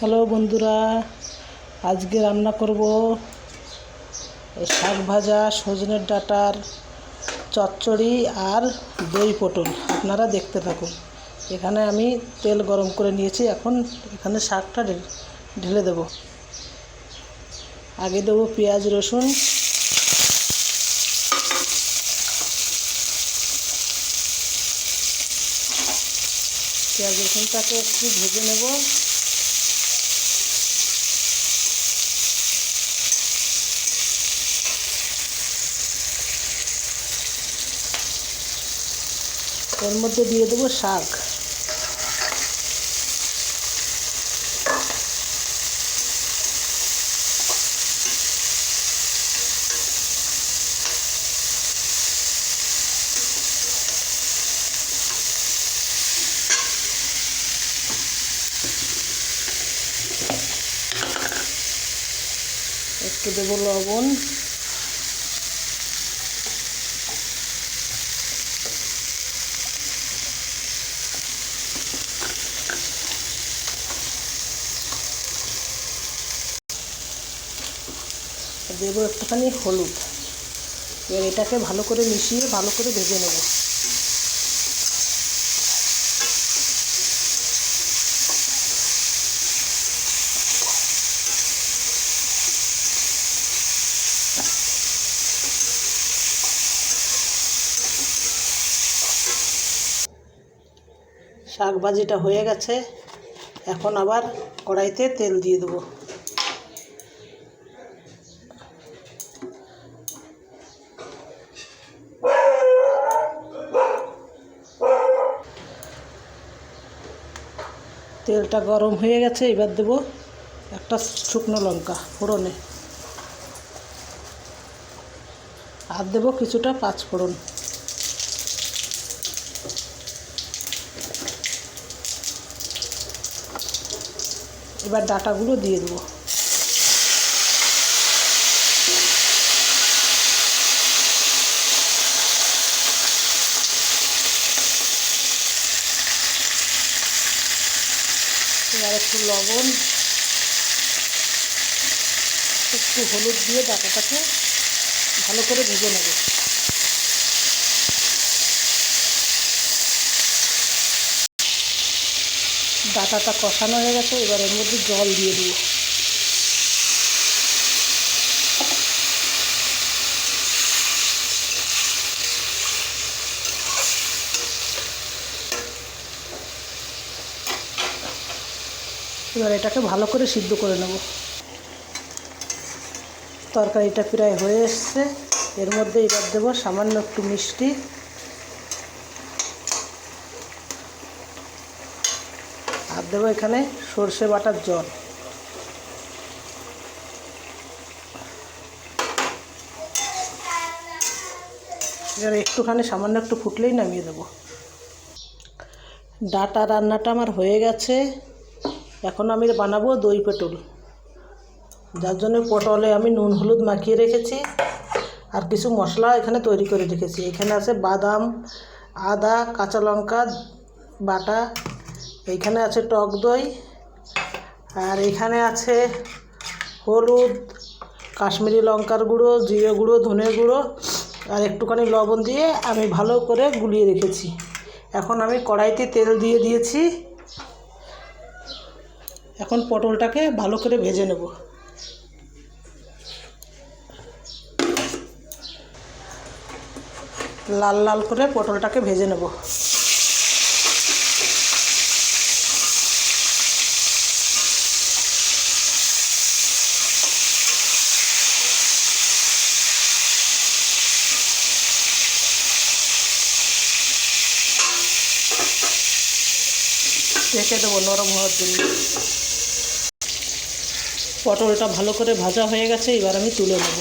Hello বন্ধুরা, আজকে রান্না করব শাক ভাজা, সজনের ডাঁটার চচ্চড়ি আর দই পটল। আপনারা দেখতে থাকুন। এখানে আমি তেল গরম করে নিয়েছি। এখন এখানে শাকটা ঢেলে দেব। আগে দেবো পেঁয়াজ রসুন, পেঁয়াজ রসুনটাকে একটু ভেজে নেব। এর মধ্যে দিয়ে দেবো শাক। একটু দেবো লবণ, দেবো একটুখানি হলুদ। এবার এটাকে ভালো করে মিশিয়ে ভালো করে ভেজে নেব। শাক ভাজিটা হয়ে গেছে। এখন আবার কড়াইতে তেল দিয়ে দেবো। তেলটা গরম হয়ে গেছে। এবার দেবো একটা শুকনো লঙ্কা ফোড়নে, আর দেবো কিছুটা পাঁচফোড়ন। এবার ডাঁটাগুলো দিয়ে দেবো। এবার একটু লবণ, একটু হলুদ দিয়ে ডাঁটাটাকে ভালো করে ভেজে নেব। ডাঁটাটা কষানো হয়ে গেছে। এবার এর মধ্যে জল দিয়ে দেবো। এবার এটাকে ভালো করে সিদ্ধ করে নেব। তরকারিটা প্রায় হয়ে এসছে। এর মধ্যে এবার দেবো সামান্য একটু মিষ্টি, আর দেবো এখানে সর্ষে বাটার জল। এবার একটুখানি সামান্য একটু ফুটলেই নামিয়ে দেবো। ডাঁটা রান্নাটা আমার হয়ে গেছে। এখন আমি বানাবো দই পটল, যার জন্য পটলে আমি নুন হলুদ মাখিয়ে রেখেছি, আর কিছু মশলা এখানে তৈরি করে রেখেছি। এখানে আছে বাদাম, আদা, কাঁচা লঙ্কা বাটা, এইখানে আছে টক দই, আর এখানে আছে হলুদ, কাশ্মীরি লঙ্কার গুঁড়ো, জিরে গুঁড়ো, ধনে গুঁড়ো, আর একটুখানি লবণ দিয়ে আমি ভালো করে গুলিয়ে রেখেছি। এখন আমি কড়াইতে তেল দিয়ে দিয়েছি। এখন পটলটাকে ভালো করে ভেজে নেব। লাল লাল করে পটলটাকে ভেজে নেব। ঢেকে দেবো নরম হওয়ার জন্য। পটলটা ভালো করে ভাজা হয়ে গেছে। এবার আমি তুলে নেব।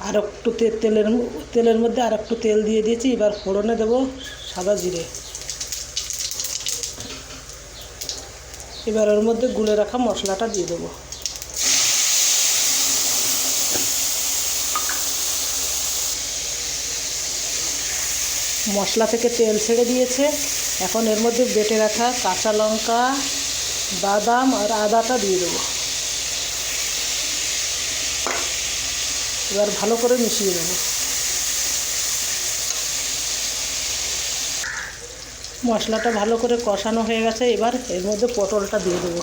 আর একটু তেলের মধ্যে আর একটু তেল দিয়ে দিয়েছি। এবার ফোড়নে দেবো সাদা জিরে। এবার ওর মধ্যে গুলে রাখা মশলাটা দিয়ে দেবো। মশলা থেকে তেল ছেড়ে দিয়েছে। এখন এর মধ্যে বেটে রাখা কাঁচা লঙ্কা, বাদাম আর আদাটা দিয়ে দেবো। এবার ভালো করে মিশিয়ে নেব। মশলাটা ভালো করে কষানো হয়ে গেছে। এবার এর মধ্যে পটলটা দিয়ে দেবো।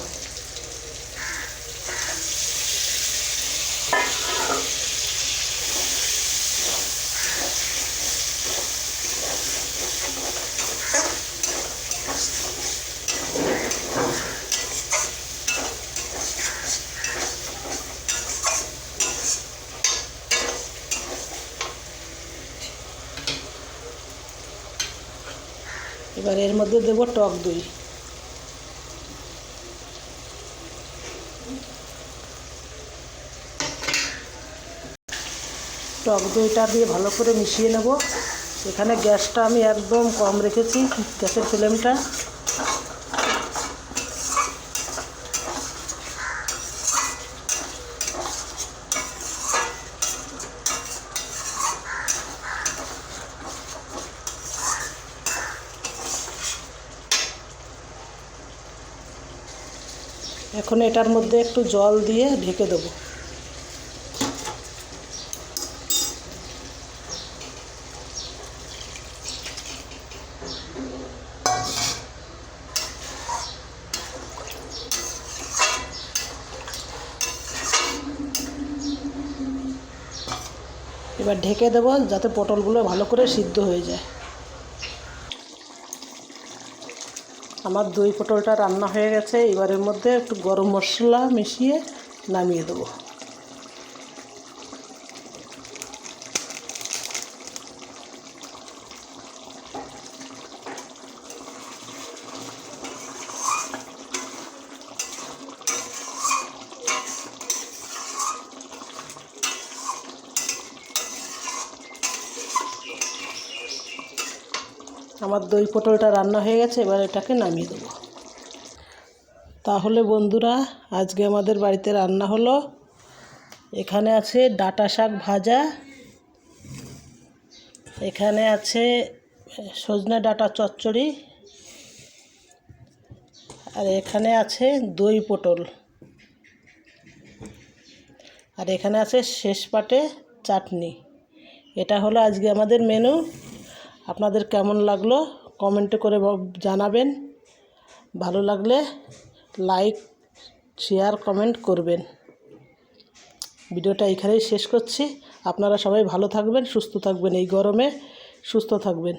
এবার এর মধ্যে দেবো টক দই। টক দইটা দিয়ে ভালো করে মিশিয়ে নেব। এখানে গ্যাসটা আমি একদম কম রেখেছি, গ্যাসের ফ্লেমটা। এখন এটার মধ্যে একটু জল দিয়ে ঢেকে দেবো। এবার ঢেকে দেবো যাতে পটলগুলো ভালো করে সিদ্ধ হয়ে যায়। আমার দই পটলটা রান্না হয়ে গেছে। এবারের মধ্যে একটু গরম মশলা মিশিয়ে নামিয়ে দেবো। আমার দই পটলটা রান্না হয়ে গেছে। এবার এটাকে নামিয়ে দেবো। তাহলে বন্ধুরা, আজকে আমাদের বাড়িতে রান্না হলো, এখানে আছে ডাঁটা শাক ভাজা, এখানে আছে সজনে ডাঁটা চচ্চড়ি, আর এখানে আছে দই পটল, আর এখানে আছে শেষ পাটে চাটনি। এটা হলো আজকে আমাদের মেনু। আপনাদের কেমন লাগলো কমেন্টে করে জানাবেন। ভালো লাগলে লাইক, শেয়ার, কমেন্ট করবেন। ভিডিওটা এখানেই শেষ করছি। আপনারা সবাই ভালো থাকবেন, সুস্থ থাকবেন। এই গরমে সুস্থ থাকবেন।